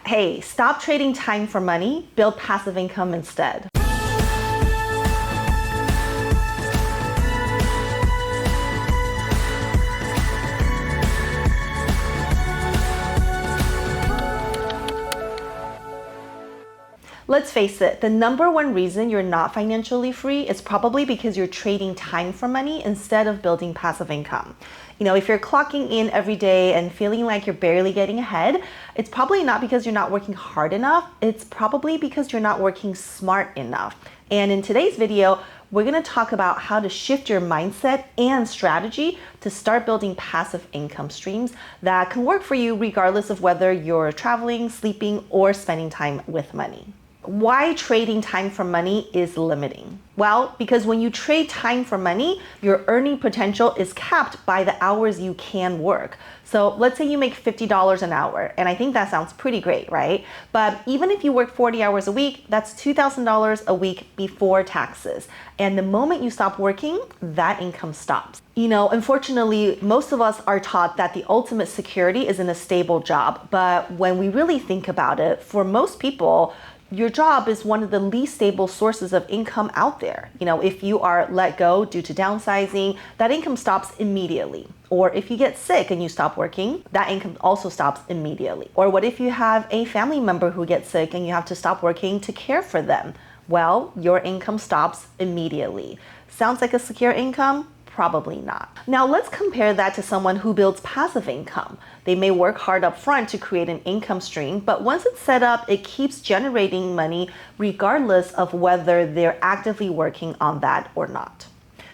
Hey, stop trading time for money, build passive income instead. Let's face it, the number one reason you're not financially free is probably because you're trading time for money instead of building passive income. If you're clocking in every day and feeling like you're barely getting ahead, it's probably not because you're not working hard enough. It's probably because you're not working smart enough. And in today's video, we're going to talk about how to shift your mindset and strategy to start building passive income streams that can work for you regardless of whether you're traveling, sleeping, or spending time with money. Why trading time for money is limiting? Well, because when you trade time for money, your earning potential is capped by the hours you can work. So let's say you make $50 an hour, and I think that sounds pretty great, right? But even if you work 40 hours a week, that's $2,000 a week before taxes. And the moment you stop working, that income stops. Unfortunately, most of us are taught that the ultimate security is in a stable job. But when we really think about it, for most people, your job is one of the least stable sources of income out there. If you are let go due to downsizing, that income stops immediately. Or if you get sick and you stop working, that income also stops immediately. Or what if you have a family member who gets sick and you have to stop working to care for them? Well, your income stops immediately. Sounds like a secure income? Probably not. Now let's compare that to someone who builds passive income. They may work hard up front to create an income stream, but once it's set up, it keeps generating money regardless of whether they're actively working on that or not.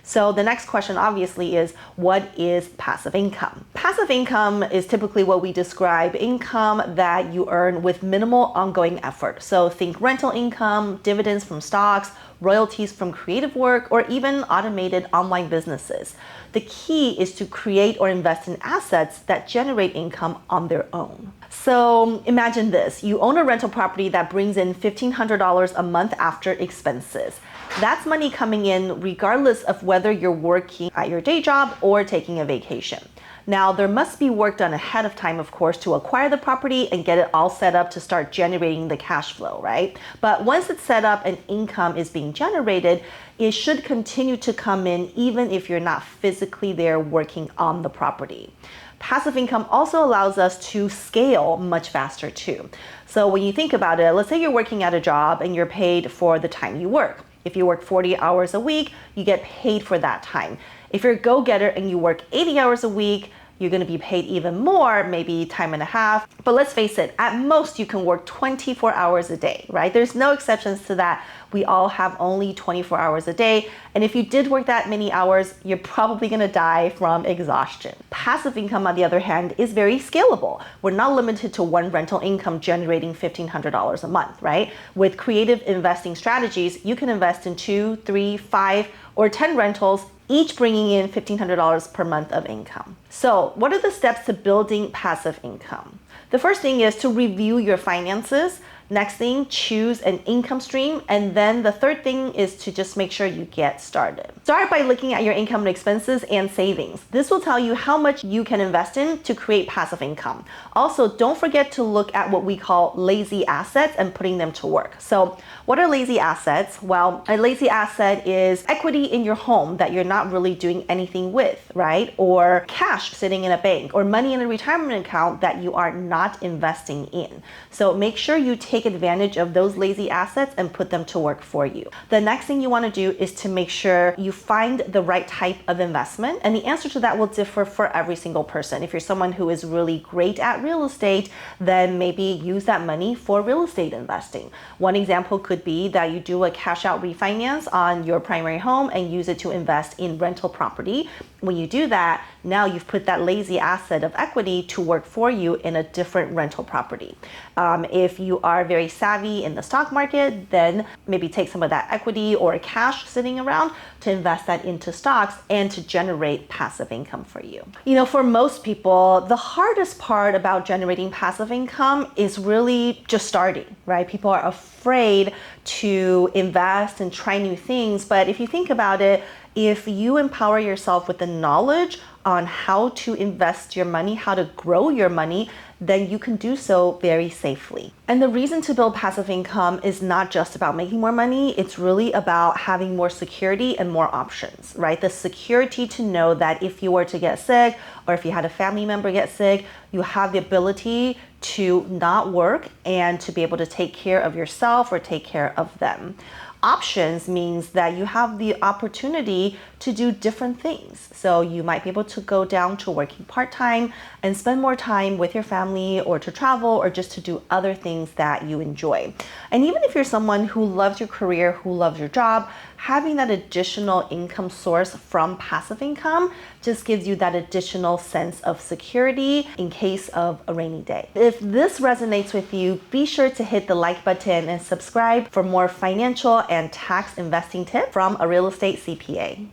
So the next question obviously is, what is passive income? Passive income is typically what we describe income that you earn with minimal ongoing effort. So think rental income, dividends from stocks, royalties from creative work, or even automated online businesses. The key is to create or invest in assets that generate income on their own. So imagine this, you own a rental property that brings in $1,500 a month after expenses. That's money coming in regardless of whether you're working at your day job or taking a vacation. Now, there must be work done ahead of time, of course, to acquire the property and get it all set up to start generating the cash flow, right? But once it's set up and income is being generated, it should continue to come in even if you're not physically there working on the property. Passive income also allows us to scale much faster too. So when you think about it, let's say you're working at a job and you're paid for the time you work. If you work 40 hours a week, you get paid for that time. If you're a go-getter and you work 80 hours a week, you're going to be paid even more, maybe time and a half. But let's face it, at most you can work 24 hours a day, right? There's no exceptions to that. We all have only 24 hours a day. And if you did work that many hours, you're probably going to die from exhaustion. Passive income, on the other hand, is very scalable. We're not limited to one rental income generating $1,500 a month, right? With creative investing strategies, you can invest in 2, 3, 5, or 10 rentals, each bringing in $1,500 per month of income. So what are the steps to building passive income? The first thing is to review your finances. Next thing, choose an income stream. And then the third thing is to just make sure you get started. Start by looking at your income and expenses and savings. This will tell you how much you can invest in to create passive income. Also, don't forget to look at what we call lazy assets and putting them to work. So what are lazy assets? Well, a lazy asset is equity in your home that you're not really doing anything with, right? Or cash sitting in a bank, or money in a retirement account that you are not investing in. So make sure you take advantage of those lazy assets and put them to work for you. The next thing you want to do is to make sure you find the right type of investment. And the answer to that will differ for every single person. If you're someone who is really great at real estate, then maybe use that money for real estate investing. One example could be that you do a cash out refinance on your primary home and use it to invest in rental property. When you do that, now you've put that lazy asset of equity to work for you in a different rental property. If you are very savvy in the stock market, then maybe take some of that equity or cash sitting around to invest that into stocks and to generate passive income for you. For most people, the hardest part about generating passive income is really just starting, right? People are afraid to invest and try new things. But if you think about it, if you empower yourself with the knowledge on how to invest your money, how to grow your money, then you can do so very safely. And the reason to build passive income is not just about making more money, it's really about having more security and more options, right? The security to know that if you were to get sick or if you had a family member get sick, you have the ability to not work and to be able to take care of yourself or take care of them. Options means that you have the opportunity to do different things. So you might be able to go down to working part-time and spend more time with your family, or to travel, or just to do other things that you enjoy. And even if you're someone who loves your career, who loves your job, having that additional income source from passive income just gives you that additional sense of security in case of a rainy day. If this resonates with you, be sure to hit the like button and subscribe for more financial and tax investing tips from a real estate CPA.